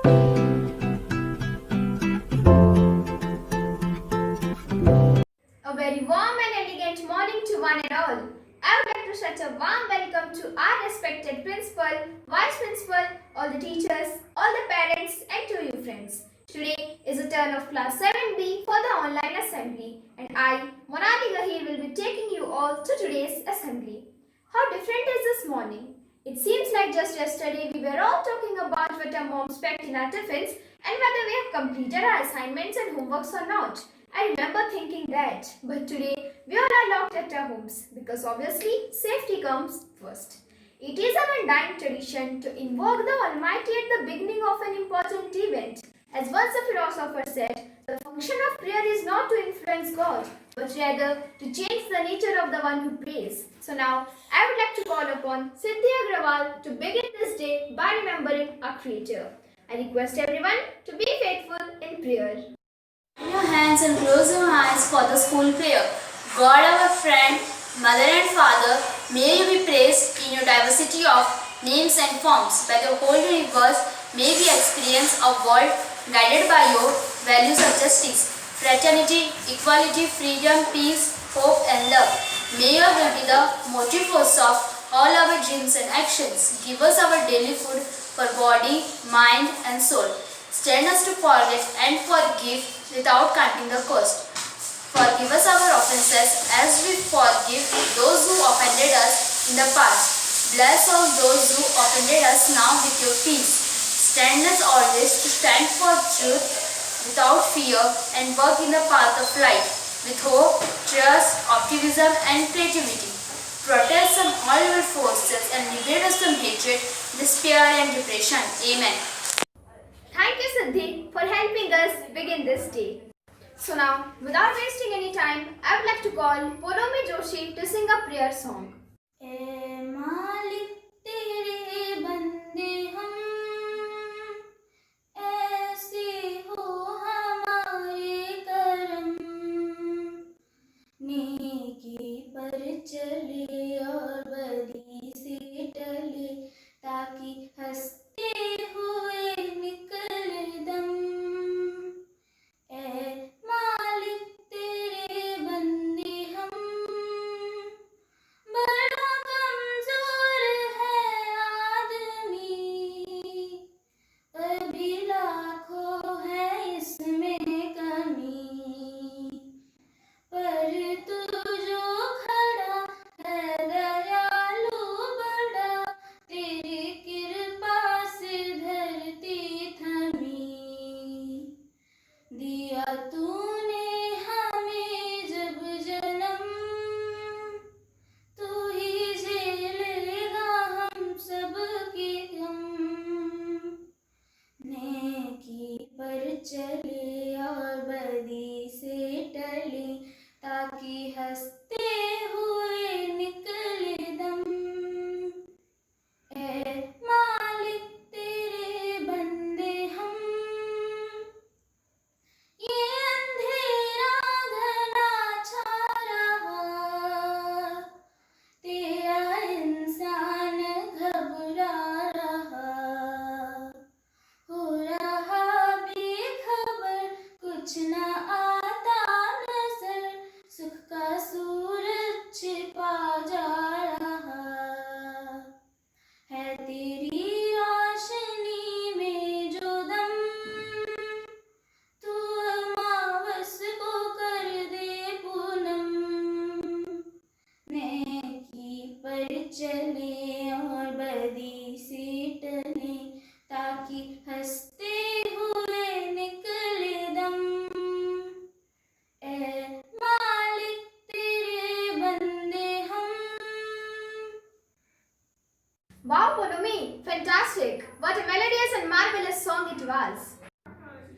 A very warm and elegant morning to one and all. I would like to stretch a warm welcome to our respected principal, vice principal, all the teachers, all the parents, and to you friends. Today is the turn of class 7B for the online assembly, and I, Monali Gahir, will be taking you all to today's assembly. How different is this morning? It seems like just yesterday we were all talking about what our moms packed in our tiffins and whether we have completed our assignments and homeworks or not. I remember thinking that, but today we all are locked at our homes because obviously safety comes first. It is a mundane tradition to invoke the Almighty at the beginning of an important event. As once a philosopher said, the function of prayer is not to influence God, but rather to change the nature of the one who prays. So now, I would like to call upon Siddhi Agrawal to begin this day by remembering our Creator. I request everyone to be faithful in prayer. Open your hands and close your eyes for the school prayer. God our friend, mother and father, may you be praised in your diversity of names and forms. By the whole universe, may we experience a world guided by your values of justice, fraternity, equality, freedom, peace, hope and love. May your will be the motive force of all our dreams and actions. Give us our daily food for body, mind and soul. Stand us to forget and forgive without counting the cost. Forgive us our offences as we forgive those who offended us in the past. Bless all those who offended us now with your peace. Stand us always to stand for truth without fear and work in the path of light with hope, trust, optimism and creativity. Protect us from all evil forces and liberate us from hatred, despair and depression. Amen. Thank you, Siddhi, for helping us begin this day. So now, without wasting any time, I would like to call Polomi Joshi to sing a prayer song. ए मालिक तेरे बंदे हम ऐसे हो हमारे करम नेकी पर चले और बदी से टले ताकि हंसते हुए निकले दम ए मालिक तेरे बंदे हम बड़ा कमजोर है आदमी कभी लाखों है इसमें कमी पर तू जो खड़ा है दयालु बड़ा तेरी कृपा से धरती थमी दिया तूने हमें जब जन्म तू ही झेलेगा हम सब के गम नेकी पर चले और बदी से टले ताकि हंसते हुए निकले दम ए मालिक तेरे बंदे हम ये अंधेरा घना छा रहा तेरा इंसान घबरा रहा हो रहा बेखबर कुछ न आता नजर सुख का सूरज छिपा जा रहा है तेरी रोशनी में जो दम तू अमावस को कर दे पूनम नेकी पर चले और बदी से टले ताकि हंसते हुए निकले दम ए मालिक तेरे बंदे हम Wow, Polomi, fantastic! What a melodious and marvelous song it was.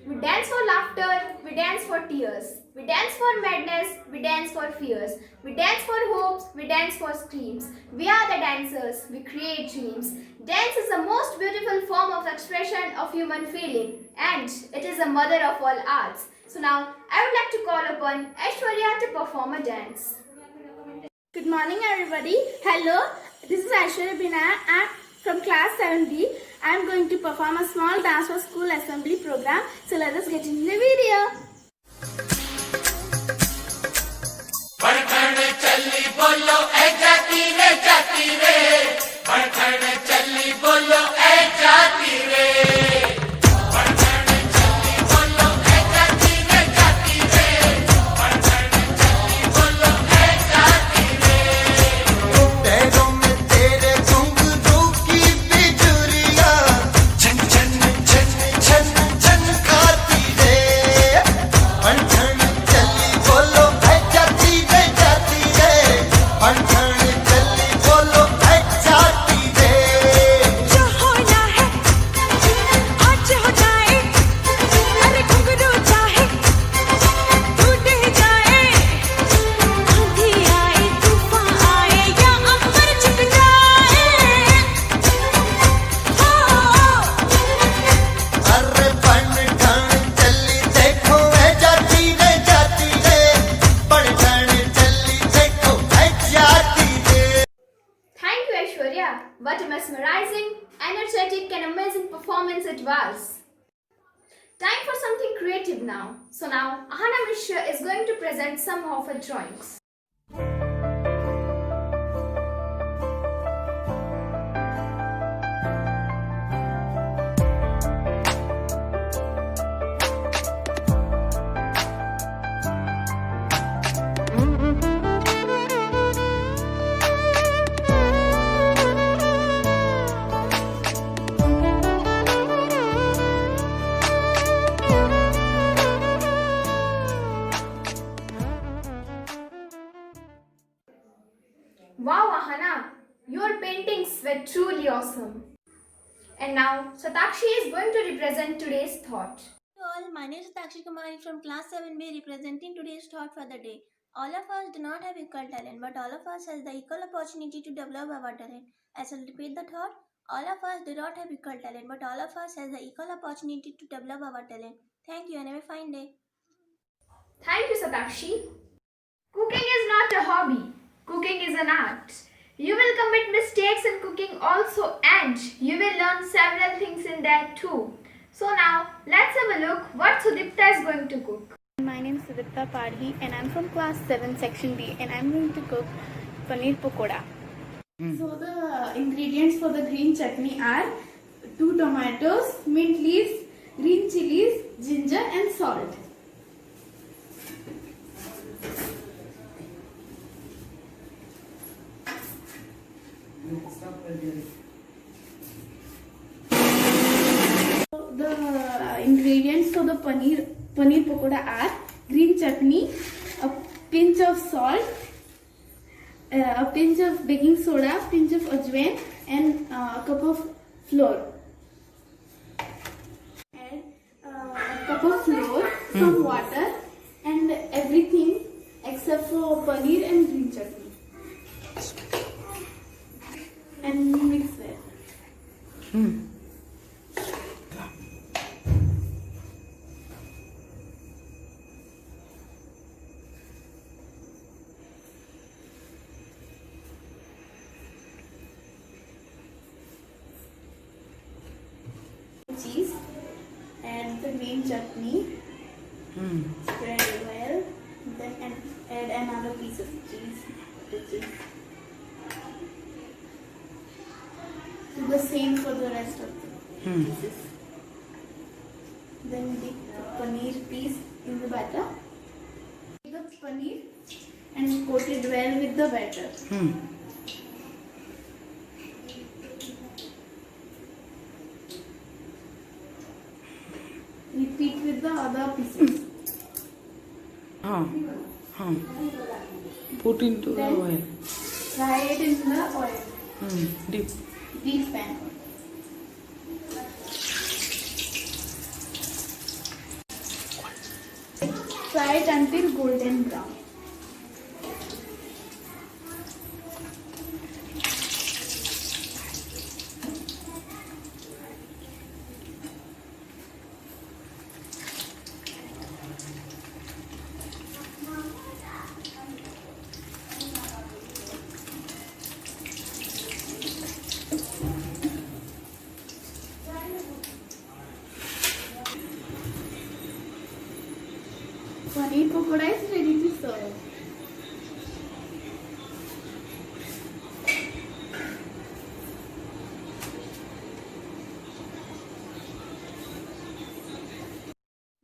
We dance for laughter, we dance for tears, we dance for madness, we dance for fears, we dance for hopes, we dance for screams. We are the dancers, we create dreams. Dance is the most beautiful form of expression of human feeling, and it is the mother of all arts. So now, I would like to call upon Aishwarya to perform a dance. Good morning, everybody. Hello, this is Aishwarya Binaya. I'm from class 7B. I am going to perform a small dance for school assembly program. So let us get into the video. Thank you, Aishwarya. What a mesmerizing, energetic, and amazing performance it was. Time for something creative now. So now, Ahana Mishra is going to present some of her drawings. Wow, Ahana, your paintings were truly awesome. And now, Satakshi is going to represent today's thought. All, my name is Satakshi Kumari from class 7B representing today's thought for the day. All of us do not have equal talent, but all of us has the equal opportunity to develop our talent. I shall repeat the thought. All of us do not have equal talent, but all of us has the equal opportunity to develop our talent. Thank you and have a fine day. Thank you, Satakshi. Cooking is not a hobby. Cooking is an art. You will commit mistakes in cooking also, and you will learn several things in there too. So now, let's have a look what Sudipta is going to cook. My name is Sudipta Padhi and I'm from class 7 section D and I'm going to cook paneer pakoda. So the ingredients for the green chutney are 2 tomatoes, mint leaves, green chilies, ginger and salt. So the ingredients for the paneer pakoda are green chutney, a pinch of salt, a pinch of baking soda, pinch of ajwain and a cup of flour. Add a cup of flour, some water and everything except for paneer and green chutney. And mix well. Cheese, add the green chutney, spread it well, then add another piece of cheese. Do the same for the rest of the pieces. Then dip the paneer piece in the batter. Take the paneer and coat it well with the batter. Repeat with the other pieces. Put into the Then oil. fry it in the oil. Deep. Deep pan. Fry it until golden brown. Paneer pakoda is ready to serve.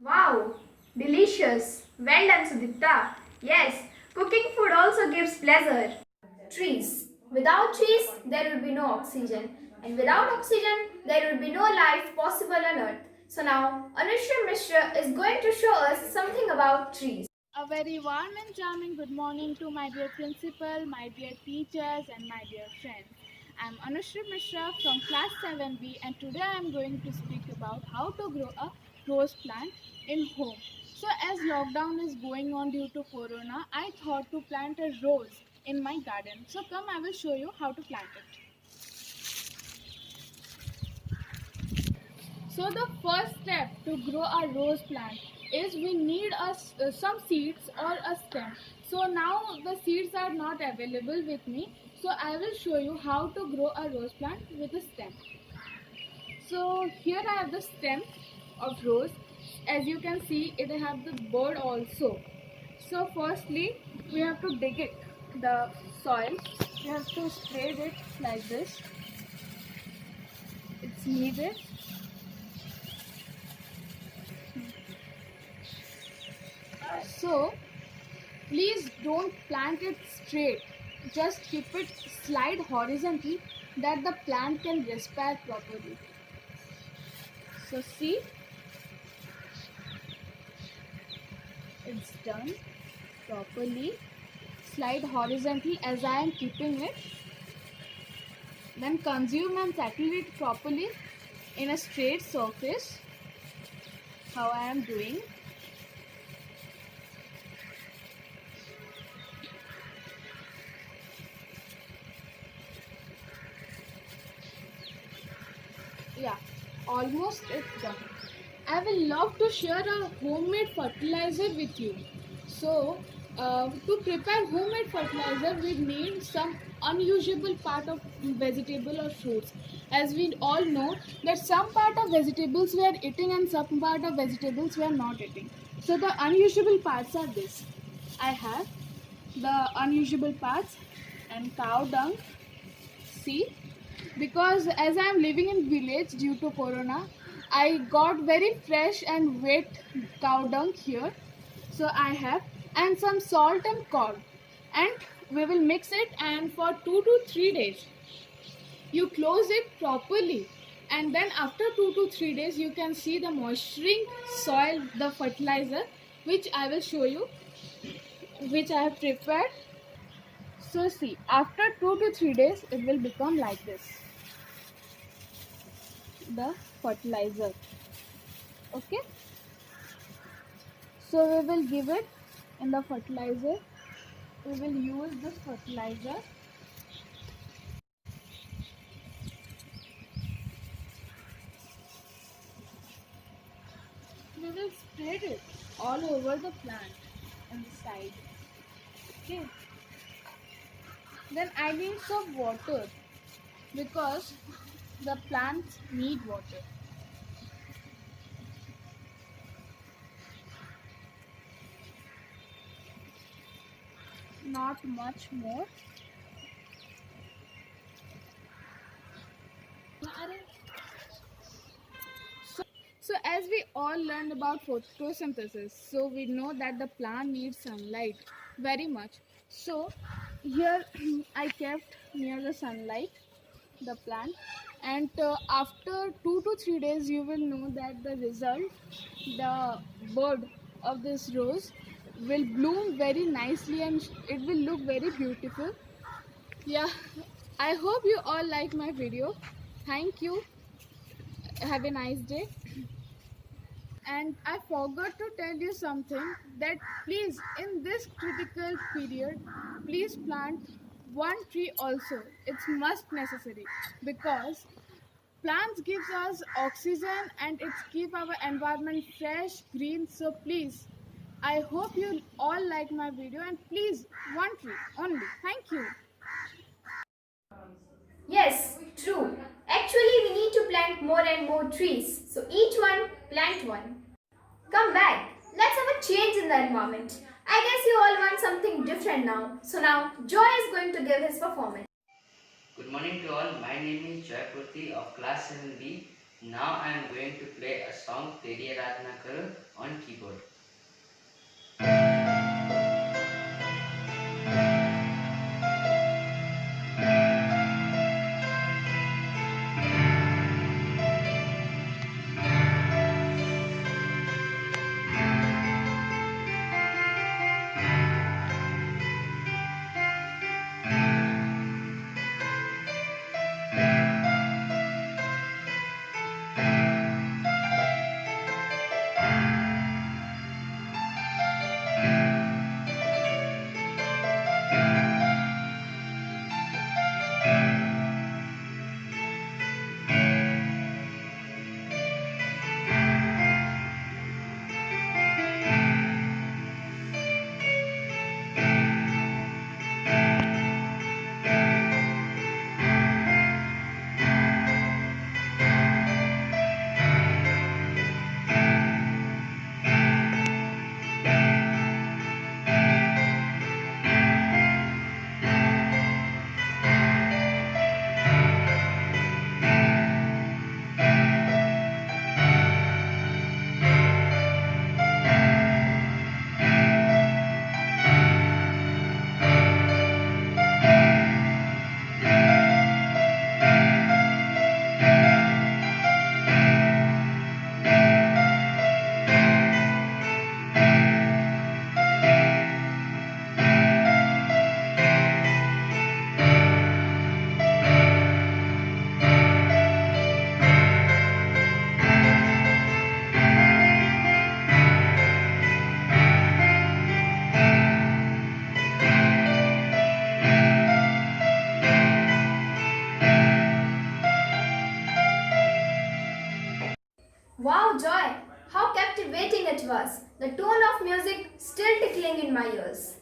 Wow, delicious. Well done, Sudipta. Yes, cooking food also gives pleasure. Trees. Without trees, there will be no oxygen. And without oxygen, there will be no life possible on earth. So now, Anushra Mishra is going to show us something about trees. A very warm and charming good morning to my dear principal, my dear teachers and my dear friends. I am Anushri Mishra from class 7B and today I am going to speak about how to grow a rose plant in home. So as lockdown is going on due to corona, I thought to plant a rose in my garden. So come, I will show you how to plant it. So the first step to grow a rose plant is we need some seeds or a stem. So now the seeds are not available with me. So I will show you how to grow a rose plant with a stem. So here I have the stem of rose. As you can see, it have the bud also. So firstly, we have to dig it, the soil. We have to spread it like this. It's needed. So please don't plant it straight, just keep it slide horizontally that the plant can respire properly. So see, it's done properly. Slide horizontally as I am keeping it. Then consume and settle it properly in a straight surface, how I am doing. Yeah, almost it's done. I will love to share a homemade fertilizer with you. So, to prepare homemade fertilizer, we need some unusable part of vegetable or fruits. As we all know that some part of vegetables we are eating and some part of vegetables we are not eating. So the unusable parts are this. I have the unusable parts and cow dung. See, because as I am living in village due to corona, I got very fresh and wet cow dung here. So I have and some salt and corn, and we will mix it, and for 2 to 3 days you close it properly, and then after 2 to 3 days you can see the moisturizing soil, the fertilizer which I will show you, which I have prepared. So see, after 2 to 3 days it will become like this, the fertilizer. Okay, so we will give it in the fertilizer. We will use this fertilizer. We will spread it all over the plant on the side. Okay, then I need some water because the plants need water. Not much more. So as we all learned about photosynthesis, so we know that the plant needs sunlight very much. So here I kept near the sunlight the plant, and after 2 to 3 days you will know that the result, the bud of this rose will bloom very nicely and it will look very beautiful. Yeah, I hope you all like my video. Thank you. Have a nice day. And I forgot to tell you something, that please in this critical period, please plant one tree also. It's must necessary because plants gives us oxygen and it's keep our environment fresh, green. So please, I hope you all like my video, and please one tree only. Thank you. Yes, true. Actually, we need to plant more and more trees. So each one, plant one. Come back. let's have a change in the environment. I guess you all want something different now. So now, Joy is going to give his performance. Good morning to all. My name is Joy Purti of class 7B. Now I am going to play a song Teri Aradhana Karo on keyboard. Wow, Joy! How captivating it was. The tone of music still tickling in my ears.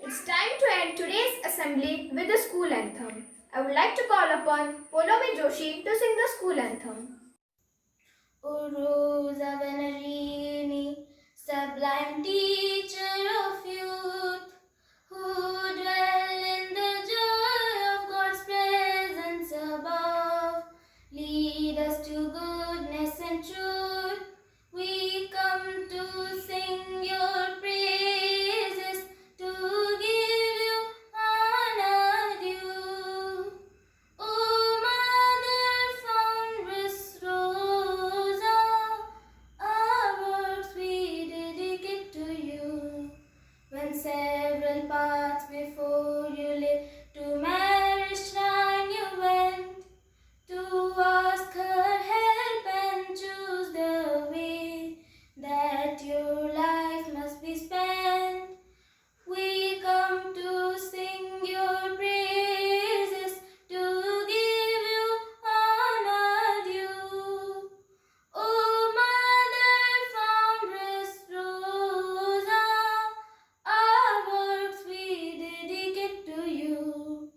It's time to end today's assembly with the school anthem. I would like to call upon Polomi Joshi to sing the school anthem. O Rosa Venerini, sublime teacher of youth, who dwell in the joy of God's presence above, lead us to goodness and truth. We come to sing your praises, to give you honor due. O Mother Foundress Rosa, our works we dedicate to you. When several paths before you lay, to Mary's shrine you went, to ask her help and choose the way that your life must be spent. We come to sing your praises, to give you honor due. O Mother Foundress Rosa, our works we dedicate to you.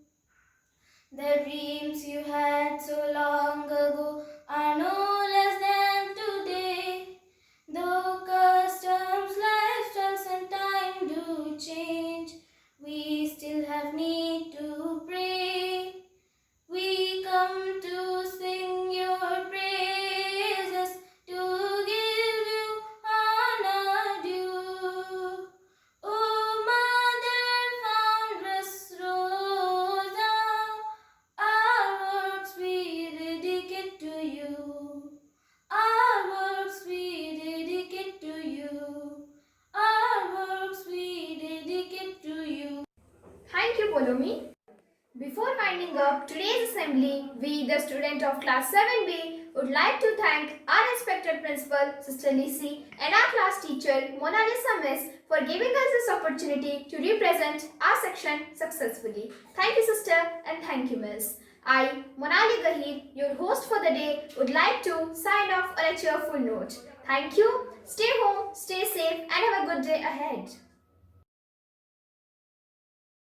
The dreams you had so long ago are no less than today. Though customs, lifestyles, and time do change, we still have need to pray. We come to sing your praises, to give you honor due. O Mother Foundress Rosa, our works we dedicate to you. Our works we dedicate to you. Our works we dedicate to you. Thank you, Polomi. Before winding up today's assembly, we, the student of class 7B, would like to thank our respected principal, Sister Lisi, and our class teacher, Mona Lisa Miss, for giving us this opportunity to represent our section successfully. Thank you, sister, and thank you, Miss. I, Monali Gahir, your host for the day, would like to sign off on a cheerful note. Thank you, stay home, stay safe, and have a good day ahead.